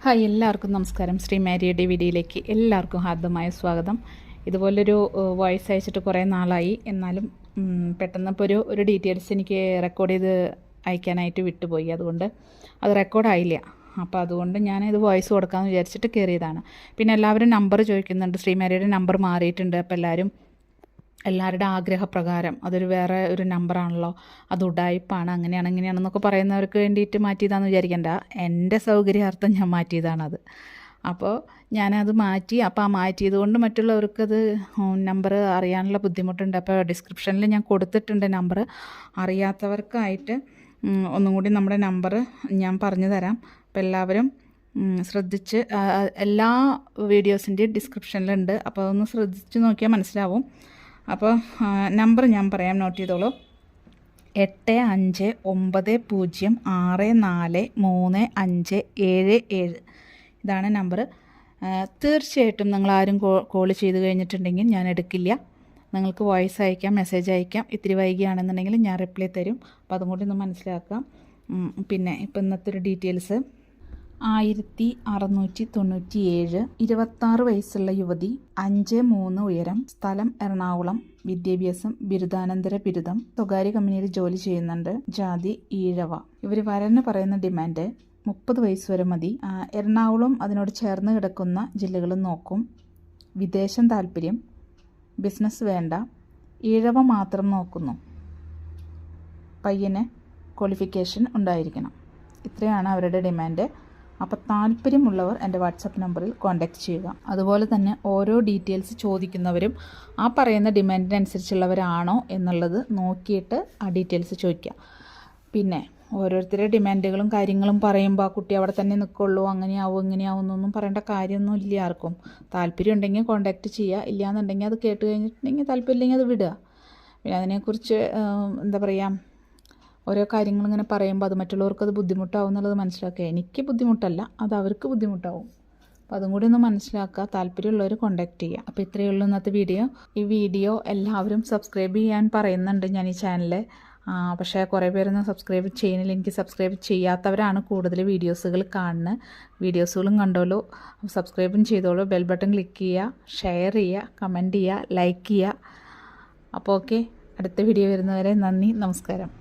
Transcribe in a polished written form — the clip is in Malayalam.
ഹായ്, എല്ലാവർക്കും നമസ്കാരം. ശ്രീ മാരിയുടെ വീഡിയോയിലേക്ക് എല്ലാവർക്കും ഹാർദമായ സ്വാഗതം. ഇതുപോലൊരു വോയിസ് അയച്ചിട്ട് കുറേ നാളായി. എന്നാലും പെട്ടെന്ന് ഇപ്പോൾ ഒരു ഡീറ്റെയിൽസ് എനിക്ക് റെക്കോർഡ് ചെയ്ത് അയക്കാനായിട്ട് വിട്ടുപോയി. അതുകൊണ്ട് അത് റെക്കോർഡായില്ല. അപ്പോൾ അതുകൊണ്ട് ഞാനിത് വോയിസ് കൊടുക്കാമെന്ന് വിചാരിച്ചിട്ട് കയറിയതാണ്. പിന്നെ എല്ലാവരും നമ്പർ ചോദിക്കുന്നുണ്ട്. ശ്രീ മാരിയുടെ നമ്പർ മാറിയിട്ടുണ്ട്. അപ്പോൾ എല്ലാവരുടെ ആഗ്രഹപ്രകാരം അതൊരു വേറെ ഒരു നമ്പറാണല്ലോ, അത് ഉഡായിപ്പാണ്, അങ്ങനെയാണ് ഇങ്ങനെയാണെന്നൊക്കെ പറയുന്നവർക്ക് വേണ്ടിയിട്ട് മാറ്റിയതാണെന്ന് വിചാരിക്കേണ്ട. എൻ്റെ സൗകര്യാർത്ഥം ഞാൻ മാറ്റിയതാണത്. അപ്പോൾ ഞാനത് മാറ്റി. അപ്പോൾ ആ മാറ്റിയത് കൊണ്ട് മറ്റുള്ളവർക്കത് നമ്പർ അറിയാനുള്ള ബുദ്ധിമുട്ടുണ്ട്. അപ്പോൾ ഡിസ്ക്രിപ്ഷനിൽ ഞാൻ കൊടുത്തിട്ടുണ്ട് നമ്പർ. അറിയാത്തവർക്കായിട്ട് ഒന്നും കൂടി നമ്മുടെ നമ്പർ ഞാൻ പറഞ്ഞു തരാം. അപ്പോൾ എല്ലാവരും ശ്രദ്ധിച്ച്, എല്ലാ വീഡിയോസിൻ്റെയും ഡിസ്ക്രിപ്ഷനിലുണ്ട്. അപ്പോൾ അതൊന്ന് ശ്രദ്ധിച്ച് നോക്കിയാൽ മനസ്സിലാവും. അപ്പോൾ നമ്പർ ഞാൻ പറയാം, നോട്ട് ചെയ്തോളൂ. 8590643577. ഇതാണ് നമ്പർ. തീർച്ചയായിട്ടും നിങ്ങളാരും കോൾ ചെയ്ത് കഴിഞ്ഞിട്ടുണ്ടെങ്കിൽ ഞാൻ എടുക്കില്ല. നിങ്ങൾക്ക് വോയിസ് അയക്കാം, മെസ്സേജ് അയക്കാം. ഇത്തിരി വൈകിയാണെന്നുണ്ടെങ്കിൽ ഞാൻ റിപ്ലൈ തരും. അപ്പോൾ അതും കൂടി ഒന്ന് മനസ്സിലാക്കാം. പിന്നെ ഇപ്പോൾ ഇന്നത്തെ ഒരു ഡീറ്റെയിൽസ്: 1697, 26 വയസ്സുള്ള യുവതി, 5'3" ഉയരം, സ്ഥലം എറണാകുളം, വിദ്യാഭ്യാസം ബിരുദാനന്തര ബിരുദം, സ്വകാര്യ കമ്പനിയിൽ ജോലി ചെയ്യുന്നുണ്ട്, ജാതി ഈഴവ. ഇവർ വരന് പറയുന്ന ഡിമാൻഡ് 30 വയസ്സ് വരെ മതി. എറണാകുളം അതിനോട് ചേർന്ന് കിടക്കുന്ന ജില്ലകളും നോക്കും. വിദേശം താല്പര്യം, ബിസിനസ് വേണ്ട, ഈഴവ മാത്രം നോക്കുന്നു. പയ്യന് ക്വാളിഫിക്കേഷൻ ഉണ്ടായിരിക്കണം. ഇത്രയാണ് അവരുടെ ഡിമാൻഡ്. അപ്പോൾ താല്പര്യമുള്ളവർ എൻ്റെ വാട്സപ്പ് നമ്പറിൽ കോൺടാക്റ്റ് ചെയ്യുക. അതുപോലെ തന്നെ ഓരോ ഡീറ്റെയിൽസ് ചോദിക്കുന്നവരും ആ പറയുന്ന ഡിമാൻഡിനനുസരിച്ചുള്ളവരാണോ എന്നുള്ളത് നോക്കിയിട്ട് ആ ഡീറ്റെയിൽസ് ചോദിക്കുക. പിന്നെ ഓരോരുത്തരുടെ ഡിമാൻഡുകളും കാര്യങ്ങളും പറയുമ്പോൾ ആ കുട്ടി അവിടെ തന്നെ നിൽക്കുള്ളൂ, അങ്ങനെയാവും ഇങ്ങനെയാവും എന്നൊന്നും പറയേണ്ട കാര്യമൊന്നും ഇല്ല ആർക്കും. താല്പര്യം ഉണ്ടെങ്കിൽ കോൺടാക്റ്റ് ചെയ്യുക. ഇല്ലയെന്നുണ്ടെങ്കിൽ അത് കേട്ട് കഴിഞ്ഞിട്ടുണ്ടെങ്കിൽ താല്പര്യമില്ലെങ്കിൽ അത് വിടുക. പിന്നെ അതിനെക്കുറിച്ച് എന്താ പറയുക, ഓരോ കാര്യങ്ങളിങ്ങനെ പറയുമ്പോൾ അത് മറ്റുള്ളവർക്ക് അത് ബുദ്ധിമുട്ടാവും എന്നുള്ളത് മനസ്സിലാക്കുക. എനിക്ക് ബുദ്ധിമുട്ടല്ല, അത് അവർക്ക് ബുദ്ധിമുട്ടാവും. അപ്പോൾ അതും കൂടി ഒന്ന് മനസ്സിലാക്കുക. താല്പര്യമുള്ളവർ കോൺടാക്റ്റ് ചെയ്യുക. അപ്പോൾ ഇത്രയേ ഉള്ളൂ ഇന്നത്തെ വീഡിയോ. ഈ വീഡിയോ എല്ലാവരും സബ്സ്ക്രൈബ് ചെയ്യാൻ പറയുന്നുണ്ട് ഞാൻ ഈ ചാനൽ. പക്ഷേ കുറേ പേരൊന്നും സബ്സ്ക്രൈബ് ചെയ്യുന്നില്ല. എനിക്ക് സബ്സ്ക്രൈബ് ചെയ്യാത്തവരാണ് കൂടുതൽ വീഡിയോസുകൾ കാണുന്നത്. വീഡിയോസുകളും കണ്ടോളൂ, സബ്സ്ക്രൈബും ചെയ്തോളൂ. ബെൽ ബട്ടൺ ക്ലിക്ക് ചെയ്യുക, ഷെയർ ചെയ്യുക, കമൻറ്റ് ചെയ്യുക, ലൈക്ക് ചെയ്യുക. അപ്പോൾ ഓക്കെ, അടുത്ത വീഡിയോ വരുന്നവരെ നന്ദി, നമസ്കാരം.